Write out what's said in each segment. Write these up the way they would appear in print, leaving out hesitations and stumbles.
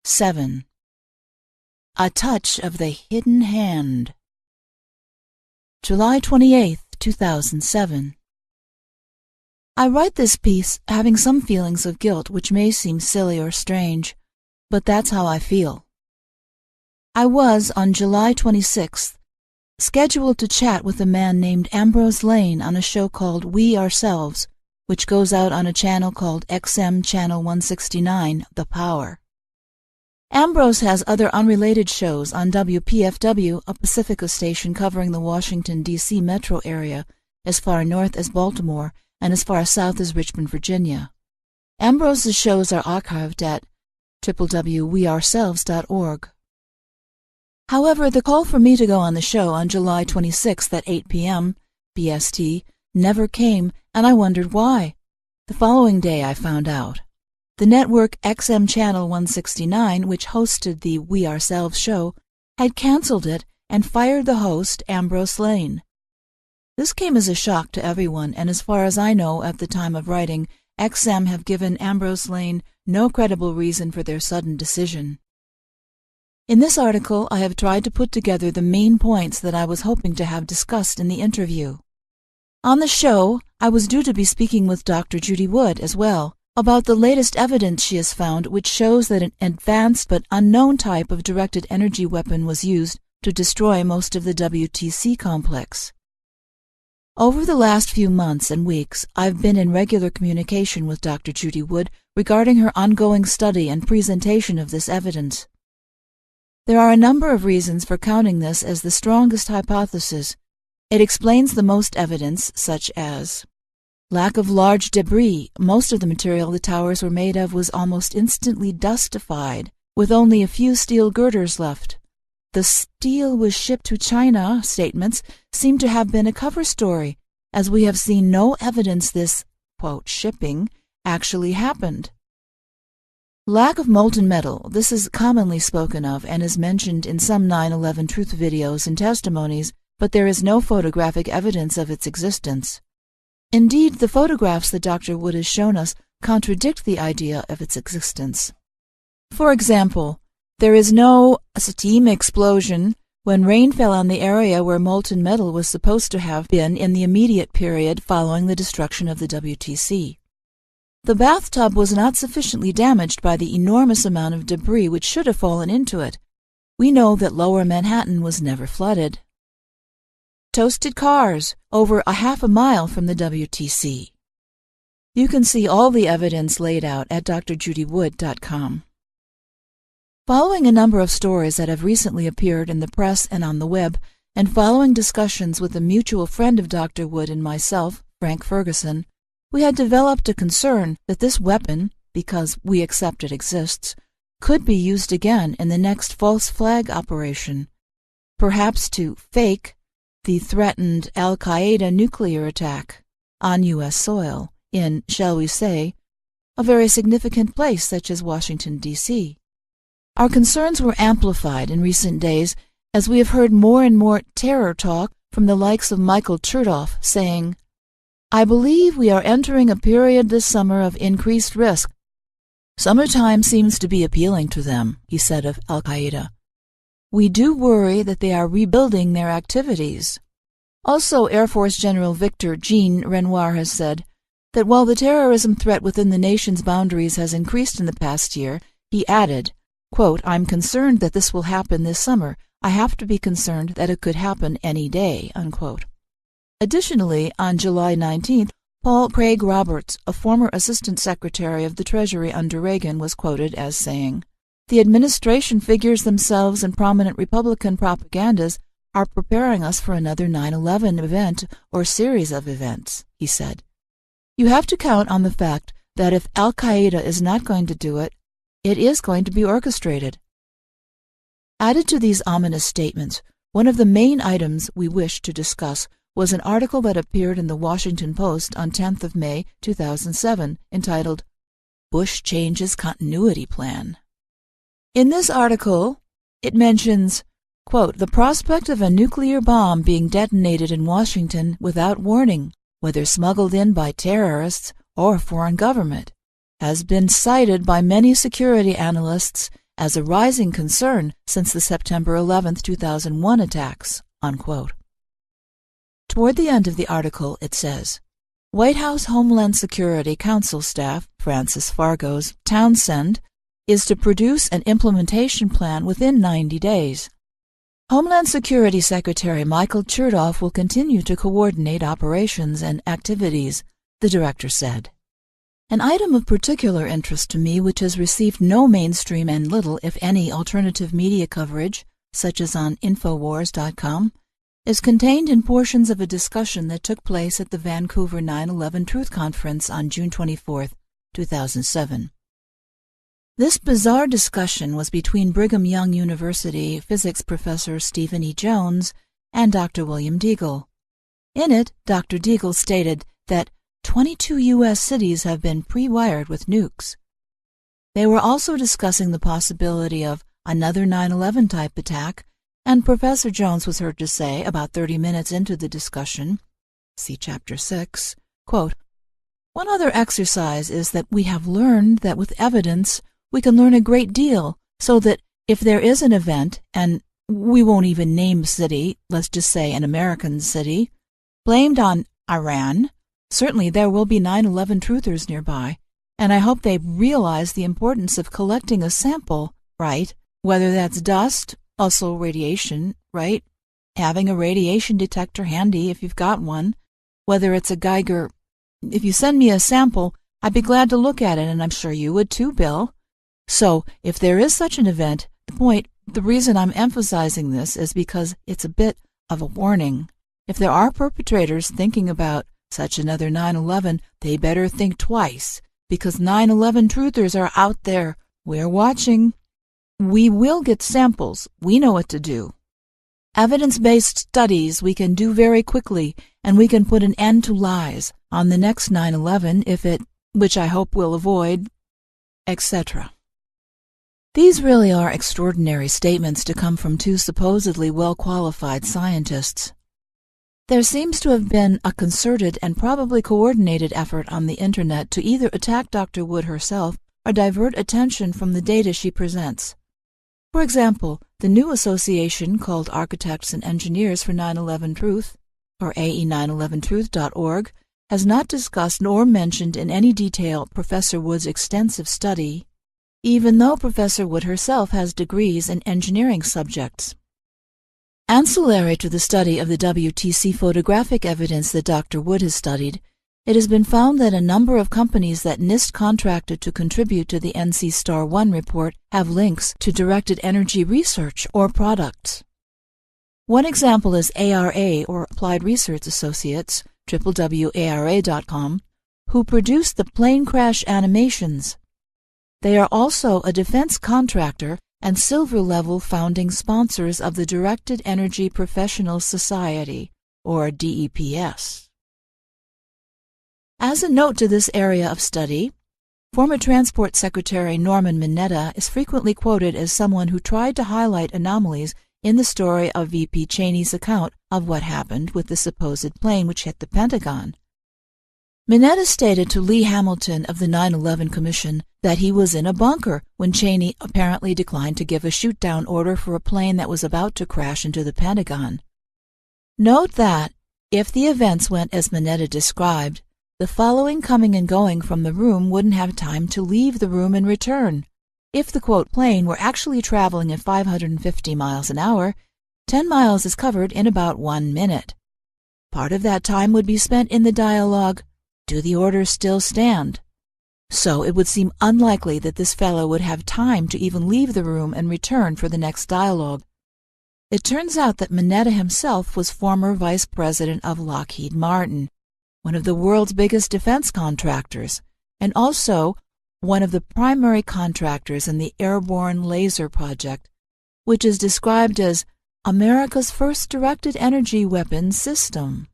7. A Touch of the Hidden Hand. July 28, 2007. I write this piece having some feelings of guilt which may seem silly or strange, but that's how I feel. I was, on July 26th, scheduled to chat with a man named Ambrose Lane on a show called We Ourselves, which goes out on a channel called XM Channel 169, The Power. Ambrose has other unrelated shows on WPFW, a Pacifica station covering the Washington, D.C. metro area, as far north as Baltimore and as far south as Richmond, Virginia. Ambrose's shows are archived at www.weourselves.org. However, the call for me to go on the show on July 26th at 8 p.m. BST never came, and I wondered why. The following day I found out. The network XM Channel 169, which hosted the We Ourselves show, had canceled it and fired the host, Ambrose Lane. This came as a shock to everyone, and as far as I know at the time of writing, XM have given Ambrose Lane no credible reason for their sudden decision. In this article, I have tried to put together the main points that I was hoping to have discussed in the interview. On the show, I was due to be speaking with Dr. Judy Wood as well, about the latest evidence she has found which shows that an advanced but unknown type of directed energy weapon was used to destroy most of the WTC complex. Over the last few months and weeks, I've been in regular communication with Dr. Judy Wood regarding her ongoing study and presentation of this evidence. There are a number of reasons for counting this as the strongest hypothesis. It explains the most evidence, such as lack of large debris. Most of the material the towers were made of was almost instantly dustified, with only a few steel girders left. The steel was shipped to China statements seem to have been a cover story, as we have seen no evidence this, quote, shipping actually happened. Lack of molten metal. This is commonly spoken of and is mentioned in some 9/11 truth videos and testimonies, but there is no photographic evidence of its existence. Indeed, the photographs that Dr. Wood has shown us contradict the idea of its existence. For example, there is no steam explosion when rain fell on the area where molten metal was supposed to have been in the immediate period following the destruction of the WTC. The bathtub was not sufficiently damaged by the enormous amount of debris which should have fallen into it. We know that Lower Manhattan was never flooded. Toasted cars over a half a mile from the WTC. You can see all the evidence laid out at drjudywood.com. Following a number of stories that have recently appeared in the press and on the web, and following discussions with a mutual friend of Dr. Wood and myself, Frank Ferguson, we had developed a concern that this weapon, because we accept it exists, could be used again in the next false flag operation, perhaps to fake the threatened al-Qaeda nuclear attack on U.S. soil in, shall we say, a very significant place such as Washington, D.C. Our concerns were amplified in recent days as we have heard more and more terror talk from the likes of Michael Chertoff saying, "I believe we are entering a period this summer of increased risk. Summertime seems to be appealing to them," he said of al-Qaeda. "We do worry that they are rebuilding their activities." Also, Air Force General Victor Jean Renoir has said that while the terrorism threat within the nation's boundaries has increased in the past year, he added, quote, "I'm concerned that this will happen this summer. I have to be concerned that it could happen any day," unquote. Additionally, on July 19th, Paul Craig Roberts, a former Assistant Secretary of the Treasury under Reagan, was quoted as saying, "The administration figures themselves and prominent Republican propagandas are preparing us for another 9/11 event or series of events," he said. You have to count on the fact that if al-Qaeda is not going to do it, it is going to be orchestrated. Added to these ominous statements, one of the main items we wished to discuss was an article that appeared in the Washington Post on 10th of May 2007 entitled, "Bush Changes Continuity Plan." In this article, it mentions, quote, "the prospect of a nuclear bomb being detonated in Washington without warning, whether smuggled in by terrorists or a foreign government, has been cited by many security analysts as a rising concern since the September 11, 2001 attacks, unquote. Toward the end of the article, it says, White House Homeland Security Council staff Francis Fargo's Townsend is to produce an implementation plan within 90 days. Homeland Security Secretary Michael Chertoff will continue to coordinate operations and activities, the director said. An item of particular interest to me which has received no mainstream and little, if any, alternative media coverage, such as on Infowars.com, is contained in portions of a discussion that took place at the Vancouver 9/11 Truth Conference on June 24, 2007. This bizarre discussion was between Brigham Young University physics professor Stephen E. Jones and Dr. William Deagle. In it, Dr. Deagle stated that 22 U.S. cities have been pre-wired with nukes. They were also discussing the possibility of another 9/11 type attack, and Professor Jones was heard to say, about 30 minutes into the discussion, see Chapter 6, quote, One other exercise is that we have learned that with evidence we can learn a great deal, so that if there is an event, and we won't even name city, let's just say an American city, blamed on Iran, certainly there will be 9/11 truthers nearby, and I hope they realize the importance of collecting a sample, right? Whether that's dust, also radiation, right? Having a radiation detector handy if you've got one. Whether it's a Geiger. If you send me a sample, I'd be glad to look at it, and I'm sure you would too, Bill. So, if there is such an event, the reason I'm emphasizing this is because it's a bit of a warning. If there are perpetrators thinking about such another 9/11, they better think twice, because 9/11 truthers are out there. We're watching. We will get samples. We know what to do. Evidence-based studies we can do very quickly, and we can put an end to lies on the next 9/11 which I hope we'll avoid, etc. These really are extraordinary statements to come from two supposedly well-qualified scientists. There seems to have been a concerted and probably coordinated effort on the Internet to either attack Dr. Wood herself or divert attention from the data she presents. For example, the new association called Architects and Engineers for 9/11 Truth, or AE911truth.org, has not discussed nor mentioned in any detail Professor Wood's extensive study, even though Professor Wood herself has degrees in engineering subjects. Ancillary to the study of the WTC photographic evidence that Dr. Wood has studied, it has been found that a number of companies that NIST contracted to contribute to the NC Star 1 report have links to directed energy research or products. One example is ARA, or Applied Research Associates, www.ara.com, who produced the plane crash animations. They are also a defense contractor and silver-level founding sponsors of the Directed Energy Professional Society, or DEPS. As a note to this area of study, former Transport Secretary Norman Mineta is frequently quoted as someone who tried to highlight anomalies in the story of VP Cheney's account of what happened with the supposed plane which hit the Pentagon. Mineta stated to Lee Hamilton of the 9/11 Commission that he was in a bunker when Cheney apparently declined to give a shoot-down order for a plane that was about to crash into the Pentagon. Note that, if the events went as Mineta described, the following coming and going from the room wouldn't have time to leave the room and return. If the, quote, plane were actually traveling at 550 miles an hour, 10 miles is covered in about 1 minute. Part of that time would be spent in the dialogue, "Do the orders still stand?" So it would seem unlikely that this fellow would have time to even leave the room and return for the next dialogue. It turns out that Mineta himself was former vice president of Lockheed Martin, one of the world's biggest defense contractors, and also one of the primary contractors in the Airborne Laser Project, which is described as America's first directed energy weapon system.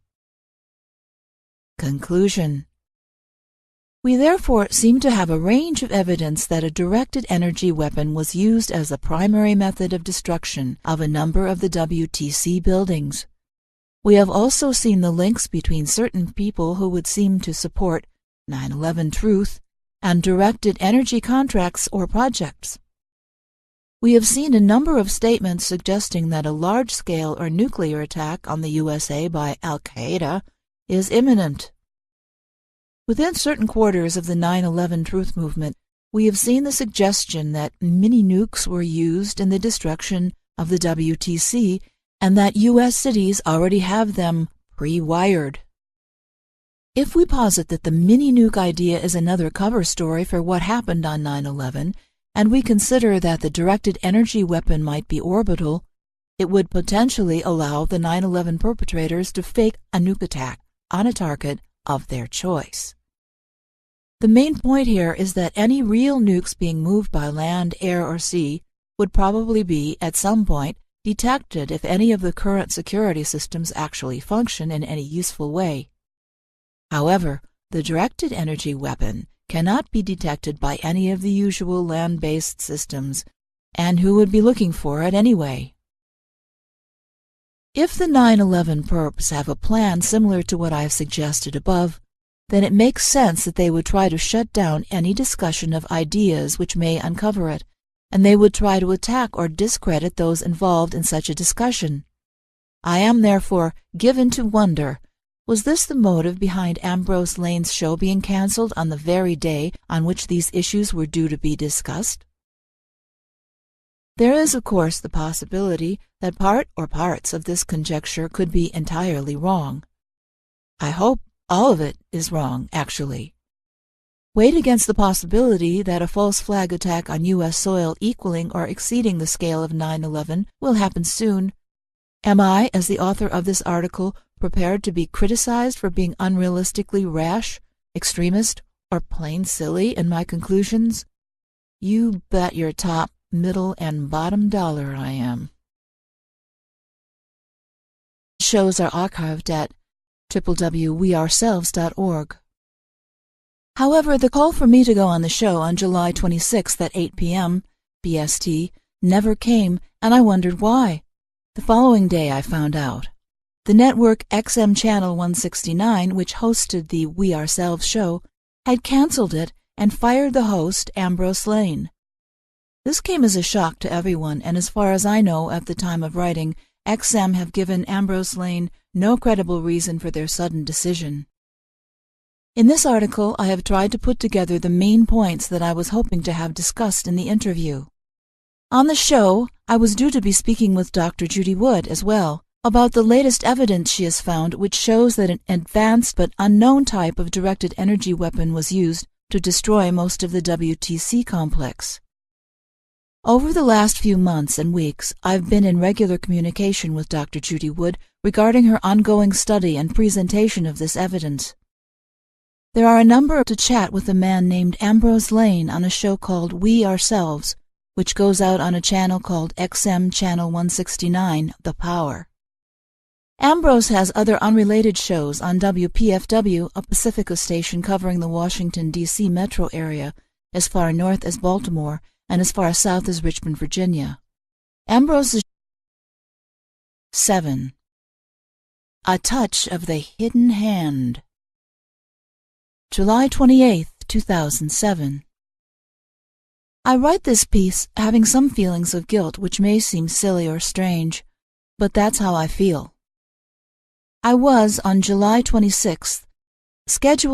Conclusion. We therefore seem to have a range of evidence that a directed energy weapon was used as a primary method of destruction of a number of the WTC buildings. We have also seen the links between certain people who would seem to support 9/11 truth and directed energy contracts or projects. We have seen a number of statements suggesting that a large-scale or nuclear attack on the USA by Al-Qaeda is imminent. Within certain quarters of the 9/11 truth movement, we have seen the suggestion that mini-nukes were used in the destruction of the WTC and that U.S. cities already have them pre-wired. If we posit that the mini-nuke idea is another cover story for what happened on 9/11, and we consider that the directed energy weapon might be orbital, it would potentially allow the 9/11 perpetrators to fake a nuke attack on a target of their choice. The main point here is that any real nukes being moved by land, air, or sea would probably be, at some point, detected if any of the current security systems actually function in any useful way. However, the directed energy weapon cannot be detected by any of the usual land-based systems, and who would be looking for it anyway? If the 9/11 perps have a plan similar to what I have suggested above, then it makes sense that they would try to shut down any discussion of ideas which may uncover it, and they would try to attack or discredit those involved in such a discussion. I am therefore given to wonder, was this the motive behind Ambrose Lane's show being cancelled on the very day on which these issues were due to be discussed? There is, of course, the possibility that part or parts of this conjecture could be entirely wrong. I hope all of it is wrong, actually. Weighed against the possibility that a false flag attack on U.S. soil equaling or exceeding the scale of 9/11 will happen soon, am I, as the author of this article, prepared to be criticized for being unrealistically rash, extremist, or plain silly in my conclusions? You bet your top, middle, and bottom dollar I am. Shows are archived at www.weourselves.org. However, the call for me to go on the show on July 26th at 8 p.m. BST never came, and I wondered why. The following day I found out. The network XM Channel 169, which hosted the We Ourselves show, had canceled it and fired the host, Ambrose Lane. This came as a shock to everyone, and as far as I know at the time of writing, XM have given Ambrose Lane no credible reason for their sudden decision. In this article, I have tried to put together the main points that I was hoping to have discussed in the interview. On the show, I was due to be speaking with Dr. Judy Wood as well, about the latest evidence she has found which shows that an advanced but unknown type of directed energy weapon was used to destroy most of the WTC complex. Over the last few months and weeks, I've been in regular communication with Dr. Judy Wood regarding her ongoing study and presentation of this evidence. There are a number to chat with a man named Ambrose Lane on a show called We Ourselves, which goes out on a channel called XM Channel 169, The Power. Ambrose has other unrelated shows on WPFW, a Pacifica station covering the Washington, D.C. metro area, as far north as Baltimore and as far south as Richmond, Virginia. Ambrose's 7. A Touch of the Hidden Hand. July 28, 2007. I write this piece having some feelings of guilt which may seem silly or strange, but that's how I feel. I was, on July 26th, scheduled